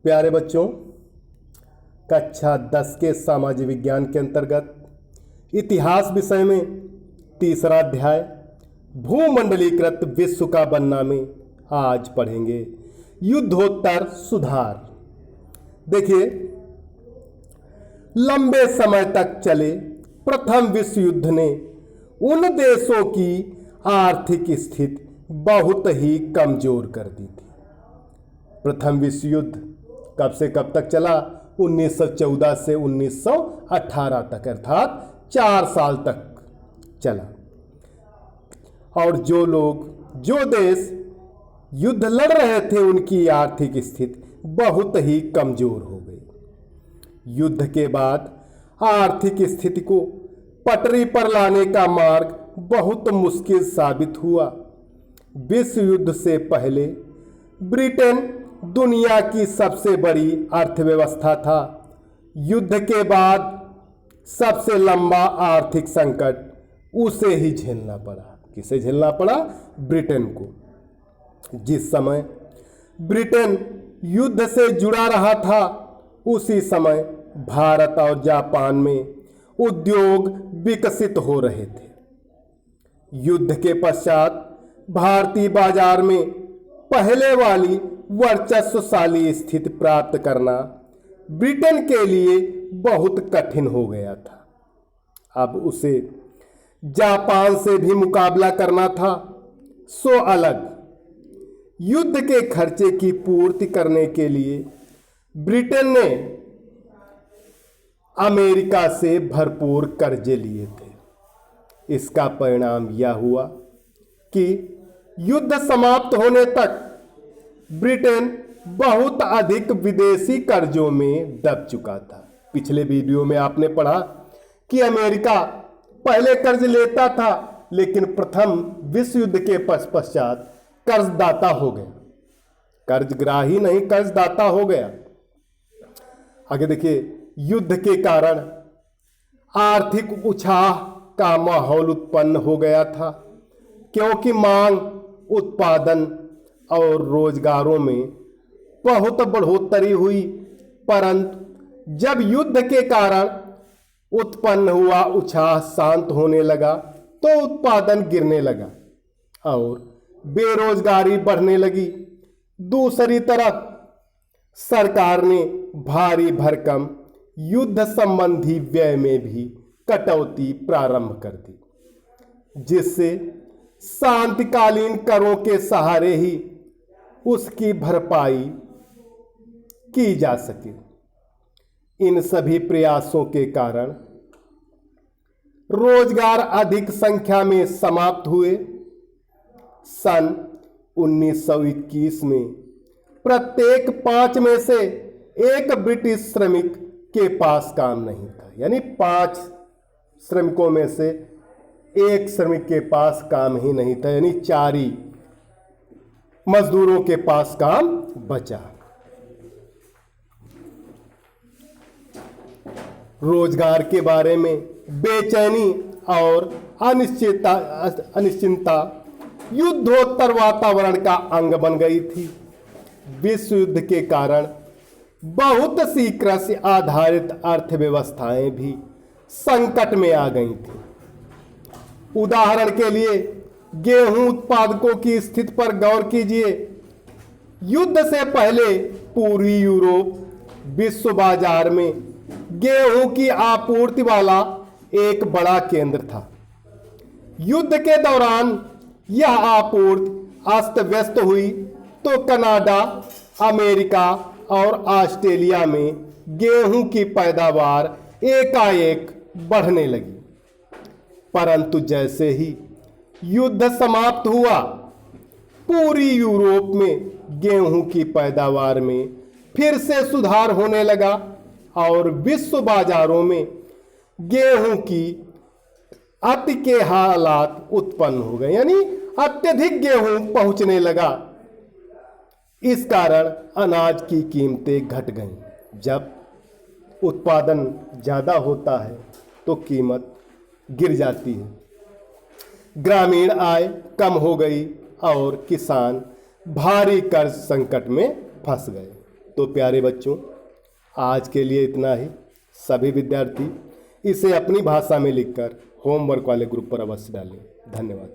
प्यारे बच्चों, कक्षा 10 के सामाजिक विज्ञान के अंतर्गत इतिहास विषय में तीसरा अध्याय भूमंडलीकृत विश्व का बनना में आज पढ़ेंगे युद्धोत्तर सुधार। देखिए, लंबे समय तक चले प्रथम विश्व युद्ध ने उन देशों की आर्थिक स्थिति बहुत ही कमजोर कर दी थी। प्रथम विश्व युद्ध कब से कब तक चला? 1914 से 1918 तक, अर्थात 4 साल तक चला। और जो देश युद्ध लड़ रहे थे उनकी आर्थिक स्थिति बहुत ही कमजोर हो गई। युद्ध के बाद आर्थिक स्थिति को पटरी पर लाने का मार्ग बहुत मुश्किल साबित हुआ। विश्व युद्ध से पहले ब्रिटेन दुनिया की सबसे बड़ी अर्थव्यवस्था था। युद्ध के बाद सबसे लंबा आर्थिक संकट उसे ही झेलना पड़ा। किसे झेलना पड़ा? ब्रिटेन को। जिस समय ब्रिटेन युद्ध से जुड़ा रहा था उसी समय भारत और जापान में उद्योग विकसित हो रहे थे। युद्ध के पश्चात भारतीय बाजार में पहले वाली वर्चस्वशाली स्थिति प्राप्त करना ब्रिटेन के लिए बहुत कठिन हो गया था। अब उसे जापान से भी मुकाबला करना था, सो अलग। युद्ध के खर्चे की पूर्ति करने के लिए ब्रिटेन ने अमेरिका से भरपूर कर्जे लिए थे। इसका परिणाम यह हुआ कि युद्ध समाप्त होने तक ब्रिटेन बहुत अधिक विदेशी कर्जों में दब चुका था। पिछले वीडियो में आपने पढ़ा कि अमेरिका पहले कर्ज लेता था लेकिन प्रथम विश्व युद्ध के पश्चात कर्जदाता हो गया। कर्जग्राही नहीं, कर्जदाता हो गया। आगे देखिए, युद्ध के कारण आर्थिक उछाह का माहौल उत्पन्न हो गया था क्योंकि मांग, उत्पादन और रोजगारों में बहुत बढ़ोतरी हुई। परंतु जब युद्ध के कारण उत्पन्न हुआ उछाह शांत होने लगा तो उत्पादन गिरने लगा और बेरोजगारी बढ़ने लगी। दूसरी तरफ सरकार ने भारी भरकम युद्ध संबंधी व्यय में भी कटौती प्रारंभ कर दी, जिससे शांतिकालीन करों के सहारे ही उसकी भरपाई की जा सके। इन सभी प्रयासों के कारण रोजगार अधिक संख्या में समाप्त हुए। सन 1921 में प्रत्येक 5 में से एक ब्रिटिश श्रमिक के पास काम नहीं था। यानी 5 श्रमिकों में से एक श्रमिक के पास काम ही नहीं था, यानी 4 ही मजदूरों के पास काम बचा। रोजगार के बारे में बेचैनी और अनिश्चितता युद्धोत्तर वातावरण का अंग बन गई थी। विश्व युद्ध के कारण बहुत सी कृषि आधारित अर्थव्यवस्थाएं भी संकट में आ गई थी। उदाहरण के लिए गेहूं उत्पादकों की स्थिति पर गौर कीजिए। युद्ध से पहले पूर्वी यूरोप विश्व बाजार में गेहूं की आपूर्ति वाला एक बड़ा केंद्र था। युद्ध के दौरान यह आपूर्ति अस्त व्यस्त हुई तो कनाडा, अमेरिका और ऑस्ट्रेलिया में गेहूं की पैदावार एकाएक बढ़ने लगी। परंतु जैसे ही युद्ध समाप्त हुआ, पूरी यूरोप में गेहूं की पैदावार में फिर से सुधार होने लगा और विश्व बाजारों में गेहूं की अति के हालात उत्पन्न हो गए, यानी अत्यधिक गेहूं पहुंचने लगा। इस कारण अनाज की कीमतें घट गईं। जब उत्पादन ज़्यादा होता है तो कीमत गिर जाती है। ग्रामीण आय कम हो गई और किसान भारी कर्ज संकट में फंस गए। तो प्यारे बच्चों, आज के लिए इतना ही। सभी विद्यार्थी इसे अपनी भाषा में लिखकर होमवर्क वाले ग्रुप पर अवश्य डालें। धन्यवाद।